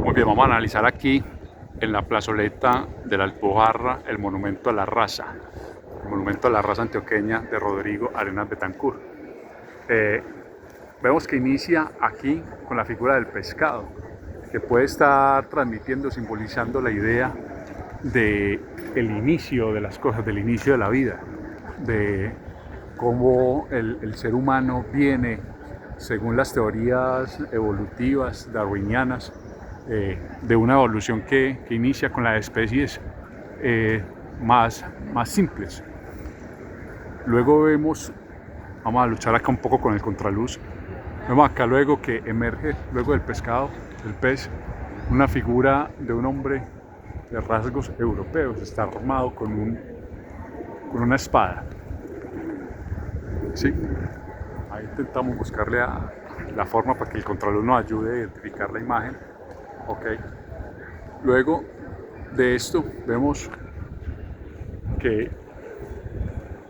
Muy bien, vamos a analizar aquí en la plazoleta de la Alpujarra el monumento a la raza, el monumento a la raza antioqueña de Rodrigo Arenas Betancourt. Vemos que inicia aquí con la figura del pescado, que puede estar transmitiendo, simbolizando la idea de el inicio de las cosas, del inicio de la vida, de cómo el ser humano viene, según las teorías evolutivas darwinianas, de una evolución que inicia con las especies más simples. Luego vemos, vamos a luchar acá un poco con el contraluz, vemos acá luego que emerge, luego del pescado, del pez, una figura de un hombre de rasgos europeos, está armado con una espada. ¿Sí? Ahí intentamos buscarle la forma para que el contraluz nos ayude a identificar la imagen. Okay. Luego de esto vemos que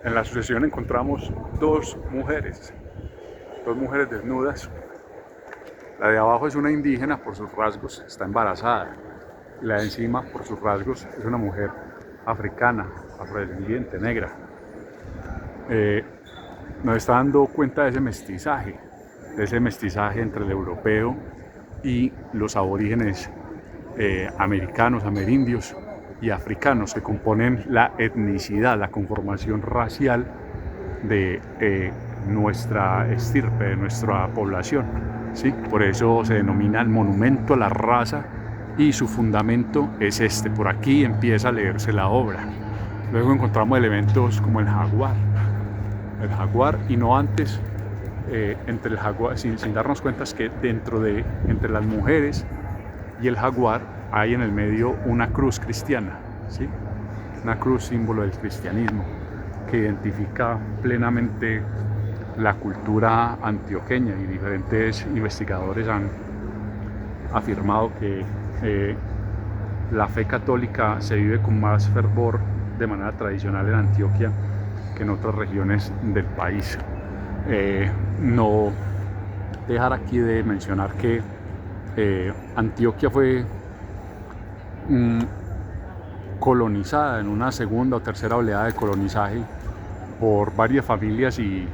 en la sucesión encontramos dos mujeres desnudas. La de abajo es una indígena por sus rasgos, está embarazada. Y la de encima por sus rasgos es una mujer africana, afrodescendiente, negra. Nos está dando cuenta de ese mestizaje entre el europeo y los aborígenes americanos, amerindios y africanos, que componen la etnicidad, la conformación racial de nuestra estirpe, de nuestra población. ¿Sí? Por eso se denomina el monumento a la raza y su fundamento es este. Por aquí empieza a leerse la obra. Luego encontramos elementos como el jaguar y no antes. Entre el jaguar, sin darnos cuenta, es que entre las mujeres y el jaguar hay en el medio una cruz cristiana, ¿sí? Una cruz símbolo del cristianismo que identifica plenamente la cultura antioqueña, y diferentes investigadores han afirmado que la fe católica se vive con más fervor de manera tradicional en Antioquia que en otras regiones del país. No dejar aquí de mencionar que Antioquia fue colonizada en una segunda o tercera oleada de colonizaje por varias familias y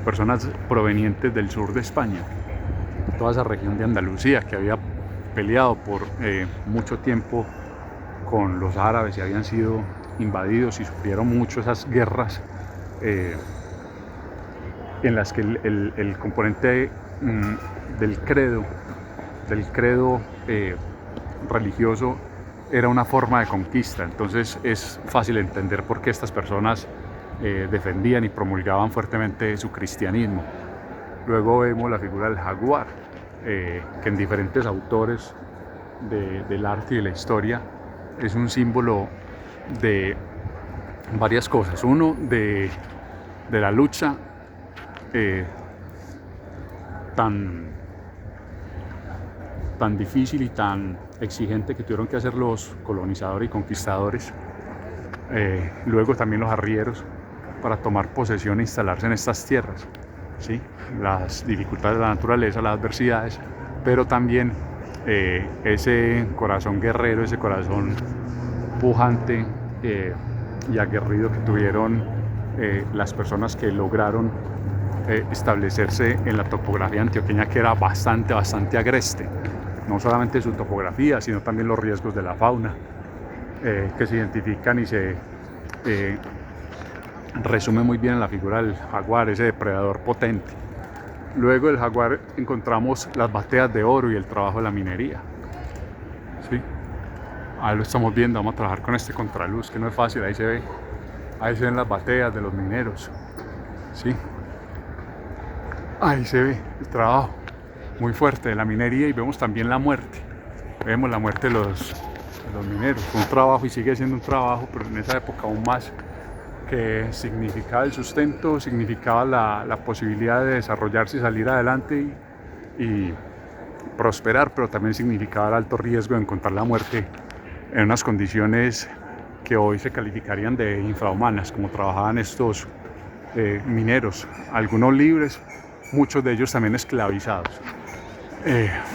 personas provenientes del sur de España, toda esa región de Andalucía que había peleado por mucho tiempo con los árabes y habían sido invadidos y sufrieron mucho esas guerras en las que el componente del credo religioso era una forma de conquista. Entonces es fácil entender por qué estas personas defendían y promulgaban fuertemente su cristianismo. Luego vemos la figura del jaguar, que en diferentes autores del arte y de la historia es un símbolo de varias cosas. Uno, de la lucha tan difícil y tan exigente que tuvieron que hacer los colonizadores y conquistadores, luego también los arrieros, para tomar posesión e instalarse en estas tierras, ¿sí? Las dificultades de la naturaleza, las adversidades, pero también ese corazón guerrero, ese corazón pujante y aguerrido que tuvieron las personas que lograron establecerse en la topografía antioqueña, que era bastante agreste. No solamente su topografía, sino también los riesgos de la fauna que se identifican y se resume muy bien en la figura del jaguar, ese depredador potente. Luego del jaguar encontramos las bateas de oro y el trabajo de la minería. ¿Sí? Ahí lo estamos viendo, vamos a trabajar con este contraluz, que no es fácil, ahí se ven las bateas de los mineros. ¿Sí? Ahí se ve el trabajo muy fuerte de la minería, y vemos también la muerte. Vemos la muerte de los mineros. Fue un trabajo y sigue siendo un trabajo, pero en esa época aún más, que significaba el sustento, significaba la posibilidad de desarrollarse y salir adelante y prosperar, pero también significaba el alto riesgo de encontrar la muerte en unas condiciones que hoy se calificarían de infrahumanas, como trabajaban estos mineros, algunos libres, muchos de ellos también esclavizados.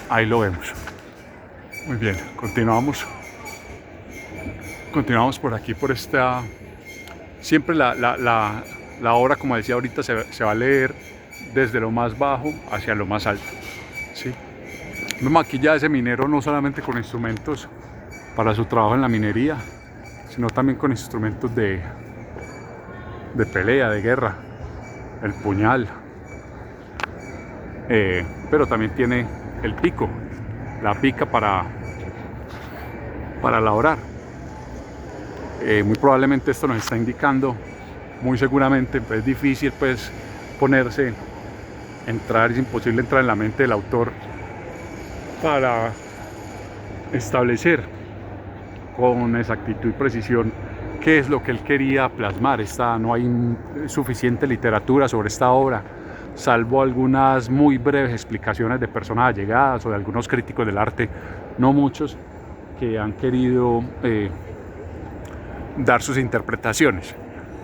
Ahí lo vemos. Muy bien, continuamos por aquí, por esta. Siempre la obra, como decía ahorita, se va a leer desde lo más bajo hacia lo más alto, ¿sí? Vemos aquí ya ese minero no solamente con instrumentos para su trabajo en la minería, sino también con instrumentos de pelea, de guerra, el puñal, pero también tiene el pico, la pica para labrar. Muy probablemente esto nos está indicando, muy seguramente, pues es difícil pues es imposible entrar en la mente del autor para establecer con exactitud y precisión qué es lo que él quería plasmar. No hay suficiente literatura sobre esta obra, salvo algunas muy breves explicaciones de personas allegadas o de algunos críticos del arte, no muchos, que han querido dar sus interpretaciones.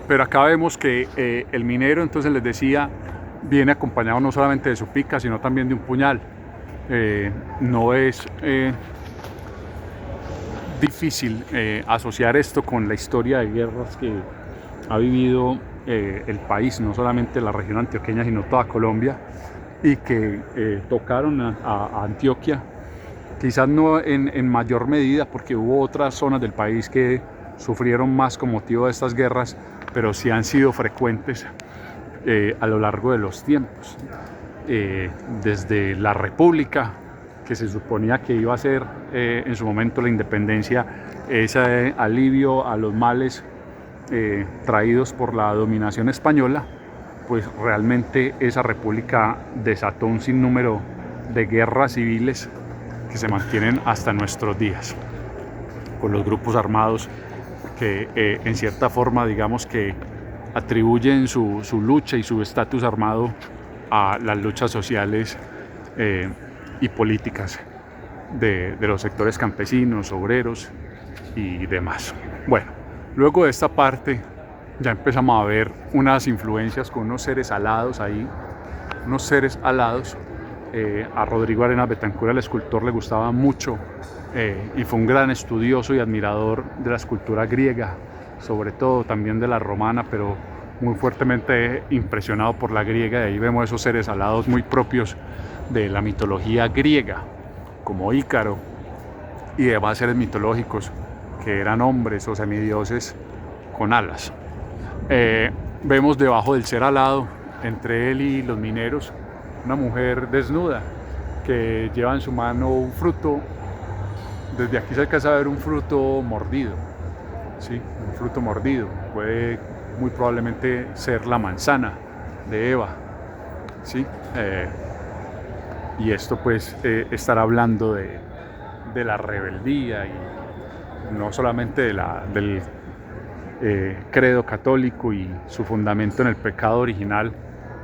Pero acá vemos que el minero, entonces les decía, viene acompañado no solamente de su pica, sino también de un puñal. No es difícil asociar esto con la historia de guerras que ha vivido el país, no solamente la región antioqueña, sino toda Colombia, y que tocaron a Antioquia, quizás no en mayor medida, porque hubo otras zonas del país que sufrieron más con motivo de estas guerras, pero sí han sido frecuentes a lo largo de los tiempos. Desde la República, que se suponía que iba a ser en su momento la independencia, ese alivio a los males traídos por la dominación española, pues realmente esa república desató un sinnúmero de guerras civiles que se mantienen hasta nuestros días, con los grupos armados que en cierta forma, digamos que atribuyen su lucha y su estatus armado a las luchas sociales y políticas de los sectores campesinos, obreros y demás. Bueno, luego de esta parte ya empezamos a ver unas influencias con unos seres alados ahí, unos seres alados. A Rodrigo Arenas Betancur, el escultor, le gustaba mucho y fue un gran estudioso y admirador de la escultura griega, sobre todo también de la romana, pero muy fuertemente impresionado por la griega. De ahí vemos esos seres alados muy propios de la mitología griega, como Ícaro y demás seres mitológicos que eran hombres o semidioses con alas. Vemos debajo del ser alado, entre él y los mineros, una mujer desnuda que lleva en su mano un fruto. Desde aquí se alcanza a ver un fruto mordido, ¿sí? Un fruto mordido. Puede muy probablemente ser la manzana de Eva, ¿sí? Y esto pues estará hablando de la rebeldía, y no solamente del credo católico y su fundamento en el pecado original,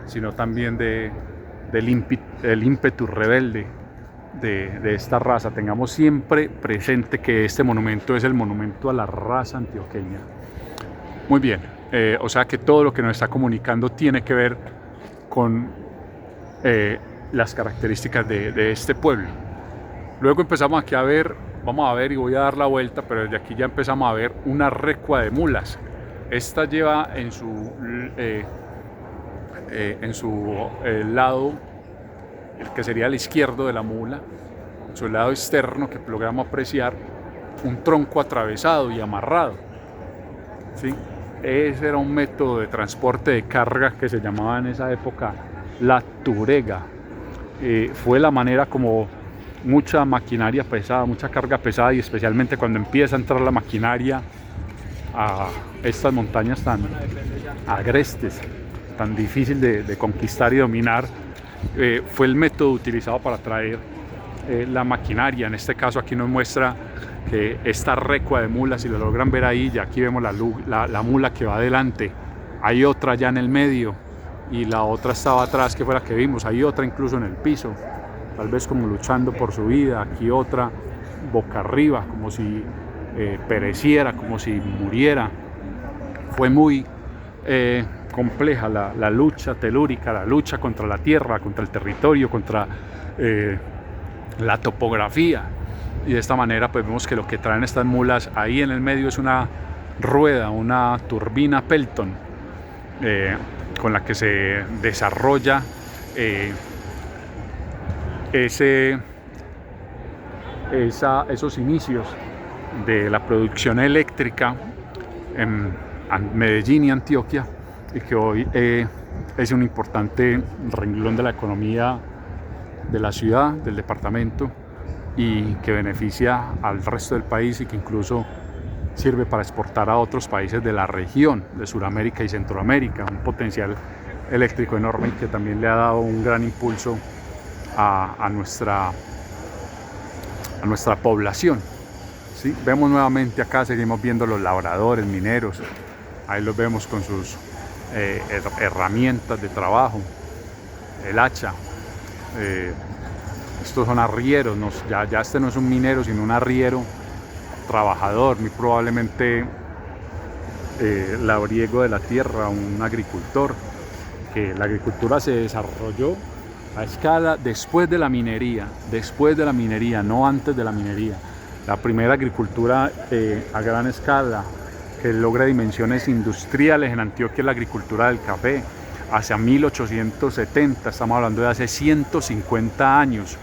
sino también del ímpetu rebelde de esta raza. Tengamos siempre presente que este monumento es el monumento a la raza antioqueña. Muy bien, o sea que todo lo que nos está comunicando tiene que ver con las características de este pueblo. Luego empezamos aquí vamos a ver, y voy a dar la vuelta, pero desde aquí ya empezamos a ver una recua de mulas. Esta lleva en su lado, el que sería el izquierdo de la mula, en su lado externo, que logramos apreciar, un tronco atravesado y amarrado, ¿sí? Ese era un método de transporte de carga que se llamaba en esa época la turega. Fue la manera como mucha maquinaria pesada, mucha carga pesada, y especialmente cuando empieza a entrar la maquinaria a estas montañas tan agrestes, tan difícil de conquistar y dominar, fue el método utilizado para traer la maquinaria. En este caso aquí nos muestra que esta recua de mulas, si lo logran ver ahí, ya aquí vemos la mula que va adelante, hay otra ya en el medio y la otra estaba atrás, que fue la que vimos, hay otra incluso en el piso, tal vez como luchando por su vida, aquí otra boca arriba, como si pereciera, como si muriera. Fue muy compleja la lucha telúrica, la lucha contra la tierra, contra el territorio, contra la topografía. y de esta manera pues vemos que lo que traen estas mulas ahí en el medio es una rueda, una turbina Pelton, con la que se desarrolla esos inicios de la producción eléctrica en Medellín y Antioquia, y que hoy es un importante renglón de la economía de la ciudad, del departamento, y que beneficia al resto del país y que incluso sirve para exportar a otros países de la región de Sudamérica y Centroamérica, un potencial eléctrico enorme y que también le ha dado un gran impulso a nuestra población. ¿Sí? Vemos nuevamente acá, seguimos viendo los labradores, mineros, ahí los vemos con sus herramientas de trabajo, el hacha. Estos son arrieros, ya este no es un minero sino un arriero trabajador, muy probablemente labriego de la tierra, un agricultor, que la agricultura se desarrolló a escala después de la minería, no antes de la minería. La primera agricultura a gran escala que logra dimensiones industriales en Antioquia es la agricultura del café, hacia 1870, estamos hablando de hace 150 años.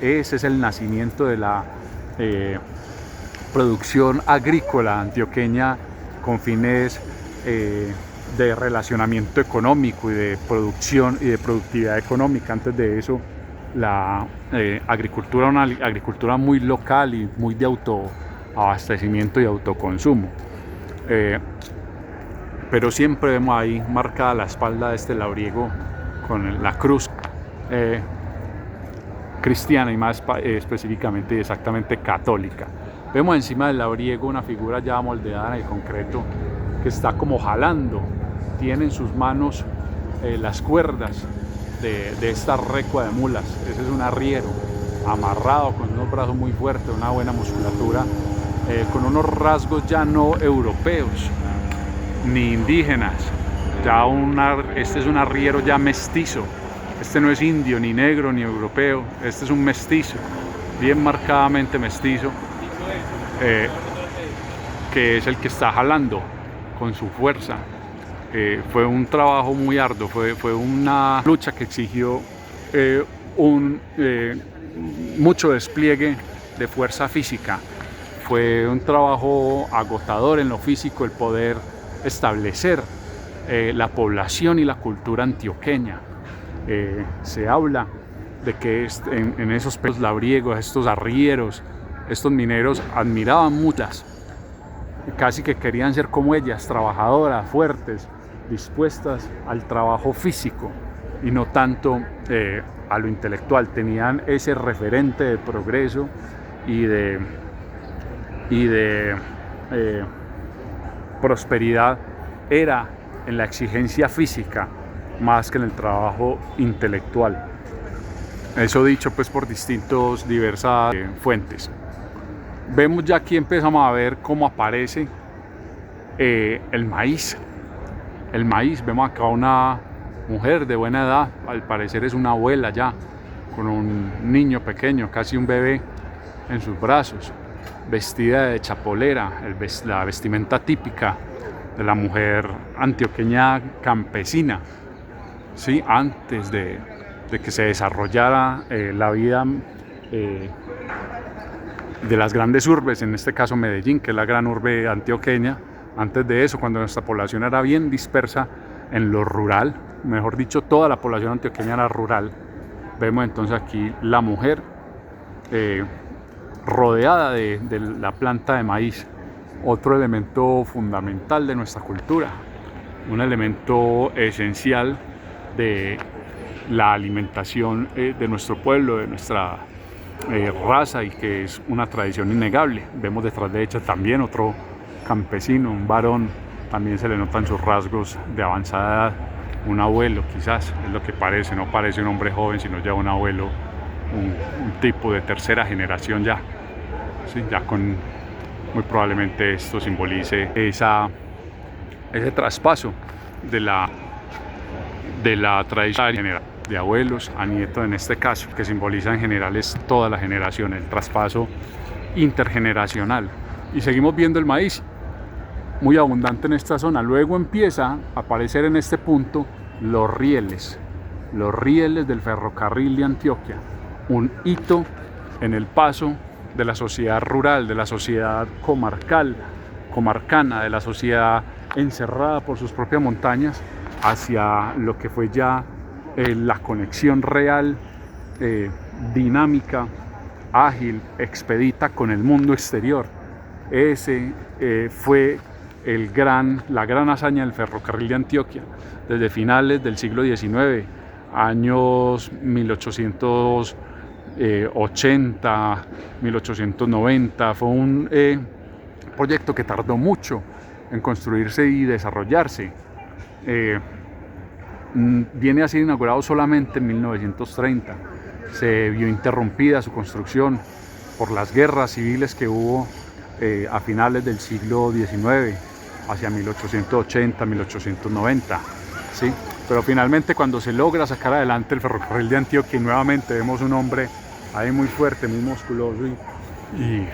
Ese es el nacimiento de la producción agrícola antioqueña con fines de relacionamiento económico y de producción y de productividad económica. Antes de eso, la agricultura, una agricultura muy local y muy de autoabastecimiento y autoconsumo. Pero siempre vemos ahí marcada la espalda de este labriego con la cruz cristiana y más específicamente y exactamente católica. Vemos encima del labriego una figura ya moldeada en el concreto que está como jalando, tiene en sus manos las cuerdas de esta recua de mulas. Ese es un arriero amarrado con unos brazos muy fuertes, una buena musculatura, con unos rasgos ya no europeos ni indígenas. Este es un arriero ya mestizo. Este no es indio, ni negro, ni europeo. Este es un mestizo, bien marcadamente mestizo, que es el que está jalando con su fuerza. Fue un trabajo muy arduo, fue una lucha que exigió mucho despliegue de fuerza física. Fue un trabajo agotador en lo físico el poder establecer la población y la cultura antioqueña. Se habla de que en esos labriegos, estos arrieros, estos mineros admiraban muchas, casi que querían ser como ellas, trabajadoras, fuertes, dispuestas al trabajo físico y no tanto a lo intelectual. Tenían ese referente de progreso y de prosperidad era en la exigencia física más que en el trabajo intelectual. Eso dicho pues por diversas fuentes. Vemos ya aquí, empezamos a ver cómo aparece el maíz. El maíz, vemos acá una mujer de buena edad, al parecer es una abuela ya, con un niño pequeño, casi un bebé en sus brazos, vestida de chapolera, la vestimenta típica de la mujer antioqueña campesina, ¿sí? Antes de que se desarrollara la vida de las grandes urbes, en este caso Medellín, que es la gran urbe antioqueña. Antes de eso, cuando nuestra población era bien dispersa en lo rural, mejor dicho, toda la población antioqueña era rural, vemos entonces aquí la mujer rodeada de la planta de maíz, otro elemento fundamental de nuestra cultura, un elemento esencial de la alimentación de nuestro pueblo, de nuestra raza, y que es una tradición innegable. Vemos detrás de ella también otro campesino, un varón, también se le notan sus rasgos de avanzada edad, un abuelo quizás, es lo que parece, no parece un hombre joven, sino ya un abuelo, un tipo de tercera generación ya, ¿sí? Ya con, muy probablemente esto simbolice ese traspaso de la tradición general, de abuelos a nietos en este caso, que simboliza en general es toda la generación, el traspaso intergeneracional. Y seguimos viendo el maíz muy abundante en esta zona. Luego empieza a aparecer en este punto los rieles del ferrocarril de Antioquia, un hito en el paso de la sociedad rural, de la sociedad comarcana, de la sociedad encerrada por sus propias montañas, hacia lo que fue ya la conexión real, dinámica, ágil, expedita con el mundo exterior. Ese fue la gran hazaña del ferrocarril de Antioquia, desde finales del siglo XIX, años 1880, 1890. Fue un proyecto que tardó mucho en construirse y desarrollarse. Viene a ser inaugurado solamente en 1930. Se vio interrumpida su construcción por las guerras civiles que hubo a finales del siglo XIX, hacia 1880, 1890, ¿sí? Pero finalmente, cuando se logra sacar adelante el ferrocarril de Antioquia, y nuevamente vemos un hombre ahí muy fuerte, muy musculoso y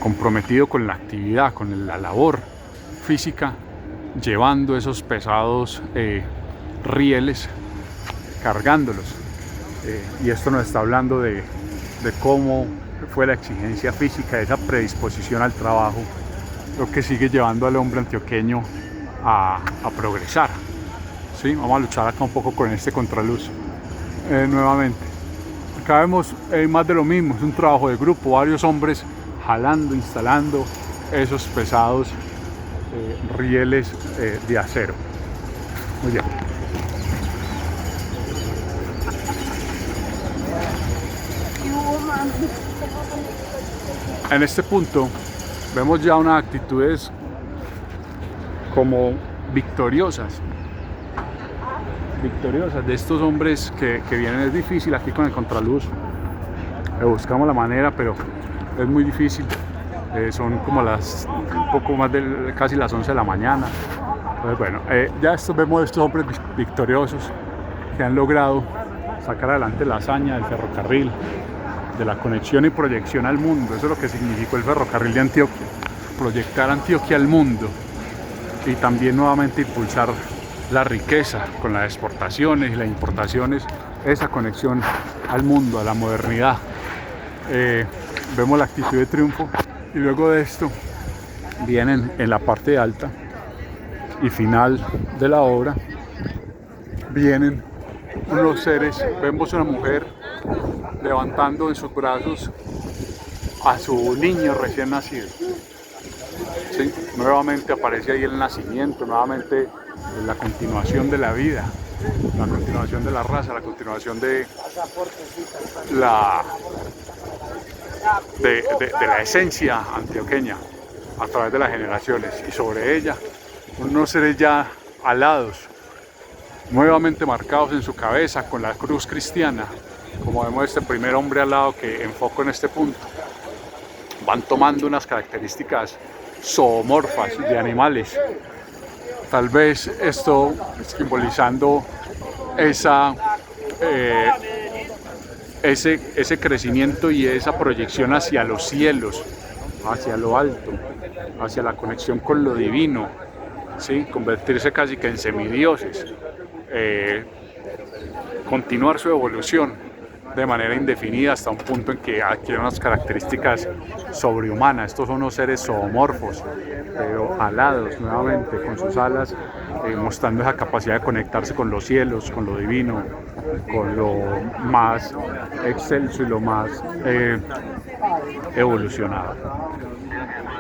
comprometido con la actividad, con la labor física, llevando esos pesados rieles, cargándolos. Y esto nos está hablando de cómo fue la exigencia física, esa predisposición al trabajo, lo que sigue llevando al hombre antioqueño a progresar. ¿Sí? Vamos a luchar acá un poco con este contraluz nuevamente. Acá vemos más de lo mismo, es un trabajo de grupo, varios hombres jalando, instalando esos pesados rieles de acero. Muy bien. En este punto vemos ya unas actitudes como victoriosas de estos hombres que vienen. Es difícil aquí con el contraluz, buscamos la manera, pero es muy difícil. Son como un poco más de casi las 11 de la mañana. Entonces, bueno, ya vemos estos hombres victoriosos que han logrado sacar adelante la hazaña del ferrocarril, de la conexión y proyección al mundo. Eso es lo que significó el ferrocarril de Antioquia, proyectar Antioquia al mundo y también nuevamente impulsar la riqueza con las exportaciones y las importaciones, esa conexión al mundo, a la modernidad. Vemos la actitud de triunfo, y luego de esto vienen en la parte alta y final de la obra, vienen unos seres. Vemos una mujer levantando en sus brazos a su niño recién nacido. ¿Sí? Nuevamente aparece ahí el nacimiento, nuevamente la continuación de la vida, la continuación de la raza, la continuación de la esencia antioqueña a través de las generaciones, y sobre ella unos seres ya alados, nuevamente marcados en su cabeza con la cruz cristiana, como vemos este primer hombre alado que enfoco en este punto. Van tomando unas características zoomorfas de animales, tal vez esto simbolizando ese crecimiento y esa proyección hacia los cielos, hacia lo alto, hacia la conexión con lo divino, ¿sí? Convertirse casi que en semidioses, continuar su evolución de manera indefinida hasta un punto en que adquieren unas características sobrehumanas. Estos son unos seres zoomorfos, pero alados nuevamente con sus alas, mostrando esa capacidad de conectarse con los cielos, con lo divino, con lo más excelso y lo más evolucionado.